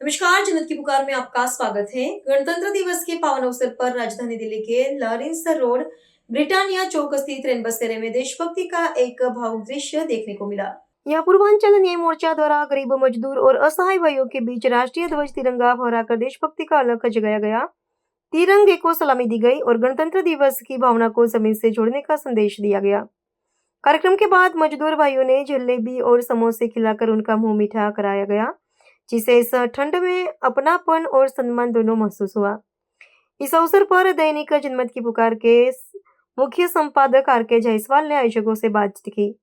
नमस्कार, जनत की पुकार में आपका स्वागत है। गणतंत्र दिवस के पावन अवसर पर राजधानी दिल्ली के लॉरेंस रोड ब्रिटानिया चौक स्थित रेन बसेरे में देशभक्ति का एक भावुक दृश्य देखने को मिला। यहाँ पूर्वांचल न्याय मोर्चा द्वारा गरीब मजदूर और असहाय भाइयों के बीच राष्ट्रीय ध्वज तिरंगा फहराकर देशभक्ति का अलख जगाया गया। तिरंगे को सलामी दी गई और गणतंत्र दिवस की भावना को जमीन से जोड़ने का संदेश दिया गया। कार्यक्रम के बाद मजदूर भाइयों ने जलेबी और समोसे खिलाकर उनका मुंह मीठा कराया गया, जिसे इस ठंड में अपनापन और सम्मान दोनों महसूस हुआ। इस अवसर पर दैनिक जनमत की पुकार के मुख्य संपादक आर.के. जायसवाल ने आयोजकों से बातचीत की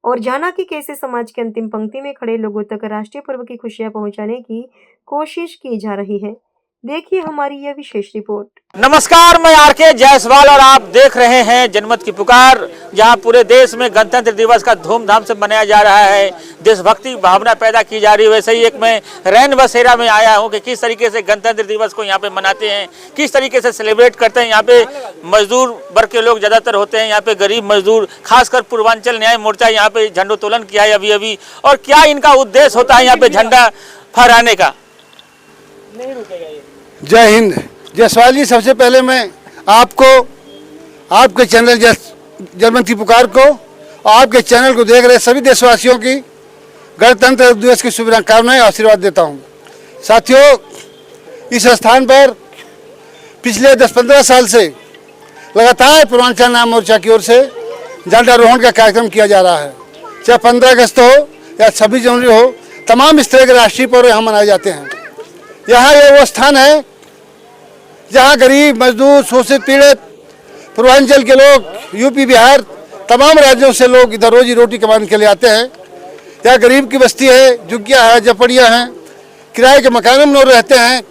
और जाना कि कैसे समाज की अंतिम पंक्ति में खड़े लोगों तक राष्ट्रीय पर्व की खुशियां पहुंचाने की कोशिश की जा रही है। देखिए हमारी यह विशेष रिपोर्ट। नमस्कार, मैं आर.के. जायसवाल और आप देख रहे हैं जनमत की पुकार, जहां पूरे देश में गणतंत्र दिवस का धूमधाम से मनाया जा रहा है। देशभक्ति भावना पैदा की जा रही है। वैसे ही एक मैं रैन बसेरा में आया हूं कि किस तरीके से गणतंत्र दिवस को यहां पे मनाते हैं, किस तरीके से सेलिब्रेट करते हैं। यहाँ पे मजदूर वर्ग के लोग ज्यादातर होते हैं, यहाँ पे गरीब मजदूर, खासकर पूर्वांचल न्याय मोर्चा यहाँ पे झंडोत्तोलन किया है अभी और क्या इनका उद्देश्य होता है यहाँ पे झंडा फहराने का। जय हिंद। जायसवाल जी, सबसे पहले मैं आपको, आपके चैनल जनमत की पुकार को और आपके चैनल को देख रहे सभी देशवासियों की गणतंत्र दिवस की शुभकामनाएं और आशीर्वाद देता हूं। साथियों, इस स्थान पर पिछले 10-15 साल से लगातार पूर्वांचल न्याय मोर्चा की ओर से झंडारोहण का कार्यक्रम किया जा रहा है। चाहे 15 अगस्त हो या 26 जनवरी हो, तमाम इस तरह के राष्ट्रीय पर्व यहाँ मनाए जाते हैं। यहाँ ये वो स्थान है जहाँ गरीब मजदूर, शोषित पीड़ित पूर्वांचल के लोग, यूपी बिहार तमाम राज्यों से लोग इधर रोजी रोटी कमाने के लिए आते हैं। यहाँ गरीब की बस्ती है, झुग्गियाँ हैं, झपड़ियाँ हैं, किराए के मकानों में लोग रहते हैं,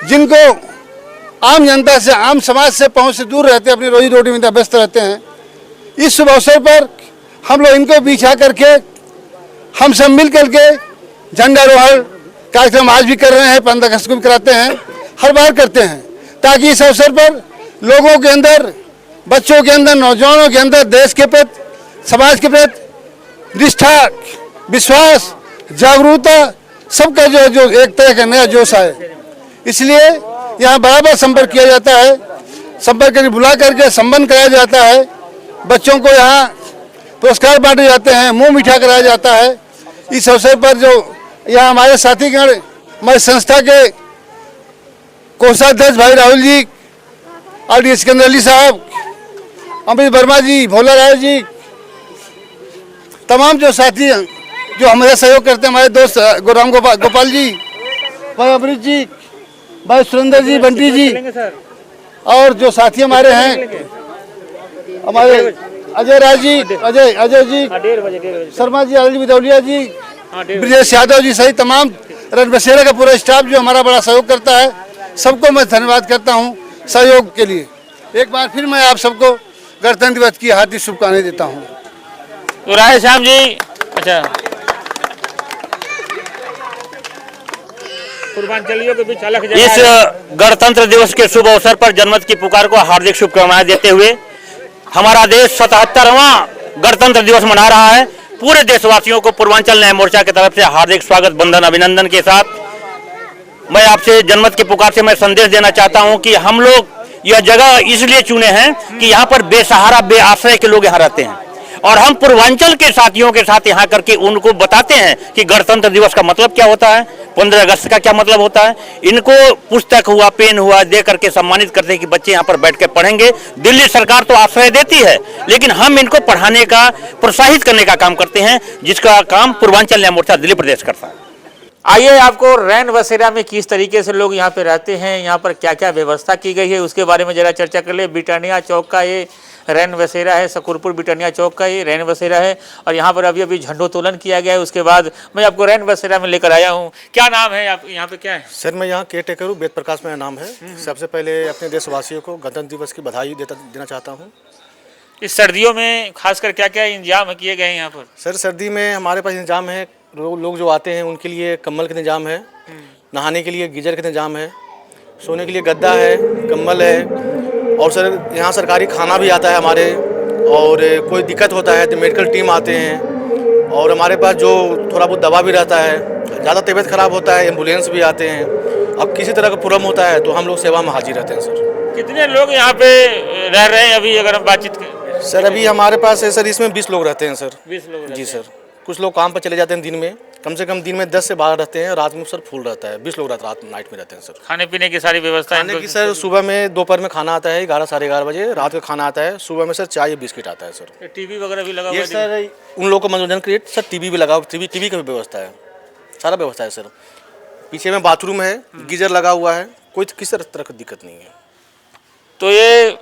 जिनको आम जनता से, आम समाज से पहुँच से दूर रहते हैं, अपनी रोजी रोटी में व्यस्त रहते हैं। इस शुभ अवसर पर हम लोग इनको बिछा करके हम सब मिल करके झंडारोहण कार्यक्रम आज भी कर रहे हैं, 15 अगस्त को भी कराते हैं, हर बार करते हैं, ताकि इस अवसर पर लोगों के अंदर, बच्चों के अंदर, नौजवानों के अंदर देश के प्रति, समाज के प्रति निष्ठा, विश्वास, जागरूकता, सबका जो एक तरह का नया जोश आए। इसलिए यहाँ बराबर संपर्क किया जाता है, संपर्क करके बुला करके संबंध कराया जाता है। बच्चों को यहाँ पुरस्कार बांटे जाते हैं, मुँह मीठा कराया जाता है। इस अवसर पर जो यहाँ हमारे साथीगण, हमारी संस्था के कोषाध्यक्ष भाई राहुल जी, आर.डी. सिकंदर अली साहब, अमित वर्मा जी, भोला राय जी, तमाम जो साथी हैं जो हमारे सहयोग करते हैं, हमारे दोस्त गोराम गोपाल जी, भाई अमृत जी, भाई सुरेंद्र जी, बंटी जी, और जो साथी हमारे हैं, हमारे अजय राज जी, अजय जी, शर्मा जी, अली विदौलिया जी, ब्रजेश यादव जी सहित तमाम रन बसेरा का पूरा स्टाफ जो हमारा बड़ा सहयोग करता है, सबको मैं धन्यवाद करता हूं सहयोग के लिए। एक बार फिर मैं आप सबको गणतंत्र दिवस की हार्दिक शुभकामनाएं देता हूं। राय श्याम जी, अच्छा, पूर्वांचलियों के बीच अलग इस गणतंत्र दिवस के शुभ अवसर पर जनमत की पुकार को हार्दिक शुभकामनाएं देते हुए हमारा देश 77वां गणतंत्र दिवस मना रहा है। पूरे देशवासियों को पूर्वांचल न्याय मोर्चा की तरफ से हार्दिक स्वागत, बंधन, अभिनंदन के साथ मैं आपसे जनमत की पुकार से मैं संदेश देना चाहता हूं कि हम लोग यह जगह इसलिए चुने हैं कि यहाँ पर बेसहारा, बेआश्रय के लोग यहाँ रहते हैं और हम पूर्वांचल के साथियों के साथ यहाँ करके उनको बताते हैं कि गणतंत्र दिवस का मतलब क्या होता है, 15 अगस्त का क्या मतलब होता है। इनको पुस्तक हुआ, पेन हुआ दे करके सम्मानित करते हैं कि बच्चे यहाँ पर बैठ के पढ़ेंगे। दिल्ली सरकार तो आश्रय देती है, लेकिन हम इनको पढ़ाने का, प्रोत्साहित करने का काम करते हैं, जिसका काम पूर्वांचल न्याय मोर्चा दिल्ली प्रदेश करता है। आइए आपको रैन बसेरा में किस तरीके से लोग यहाँ पे रहते हैं, यहाँ पर क्या क्या व्यवस्था की गई है, उसके बारे में जरा चर्चा कर ले। ब्रिटानिया चौक का ये रैन बसेरा है, सकूरपुर ब्रिटानिया चौक का ये रैन बसेरा है और यहाँ पर अभी अभी झंडोत्तोलन किया गया है। उसके बाद मैं आपको रैन बसेरा में लेकर आया हूँ। क्या नाम है आप यहाँ पे, क्या है? सर, मैं यहाँ केयर टेकर हूँ, वेद प्रकाश मेरा नाम है। सबसे पहले अपने देशवासियों को गणतंत्र दिवस की बधाई देना चाहता हूँ। इस सर्दियों में खासकर क्या क्या इंतजाम किए गए हैं यहाँ पर? सर, सर्दी में हमारे पास इंतजाम है, लोग जो आते हैं उनके लिए कंबल का इंतजाम है, नहाने के लिए गीजर का इंतजाम है, सोने के लिए गद्दा है, कंबल है, और सर यहाँ सरकारी खाना भी आता है हमारे, और कोई दिक्कत होता है तो मेडिकल टीम आते हैं और हमारे पास जो थोड़ा बहुत दवा भी रहता है। ज़्यादा तबीयत खराब होता है एम्बुलेंस भी आते हैं। अब किसी तरह का प्रॉब्लम होता है तो हम लोग सेवा में हाजिर रहते हैं सर। कितने लोग यहाँ पे रह रहे हैं अभी, अगर हम बातचीत करें? सर अभी हमारे पास है सर, इसमें 20 लोग रहते हैं सर। 20 लोग जी सर। कुछ लोग काम पर चले जाते हैं दिन में, कम से कम दिन में 10 से 12 रहते हैं, रात में सर फुल रहता है। 20 लोग रात नाइट में रहते हैं सर। खाने पीने की सारी व्यवस्था खाने की सर सुबह में, दोपहर में खाना आता है 11 साढ़े 11 बजे, रात का खाना आता है, सुबह में सर चाय या बिस्किट आता है सर। टीवी वगैरह भी लगा हुआ ये है? सर उन लोगों को मनोरंजन के लिए सर टीवी भी लगा, टीवी की भी व्यवस्था है, सारा व्यवस्था है सर। पीछे में बाथरूम है, गीजर लगा हुआ है, कोई किसी तरह की दिक्कत नहीं है। तो ये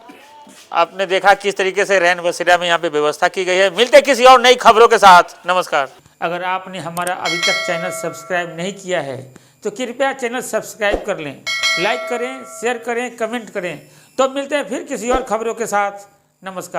आपने देखा किस तरीके से रैन बसेरा में यहाँ पे व्यवस्था की गई है। मिलते किसी और नई खबरों के साथ। नमस्कार। अगर आपने हमारा अभी तक चैनल सब्सक्राइब नहीं किया है तो कृपया चैनल सब्सक्राइब कर लें, लाइक करें, शेयर करें, कमेंट करें। तो मिलते हैं फिर किसी और खबरों के साथ। नमस्कार।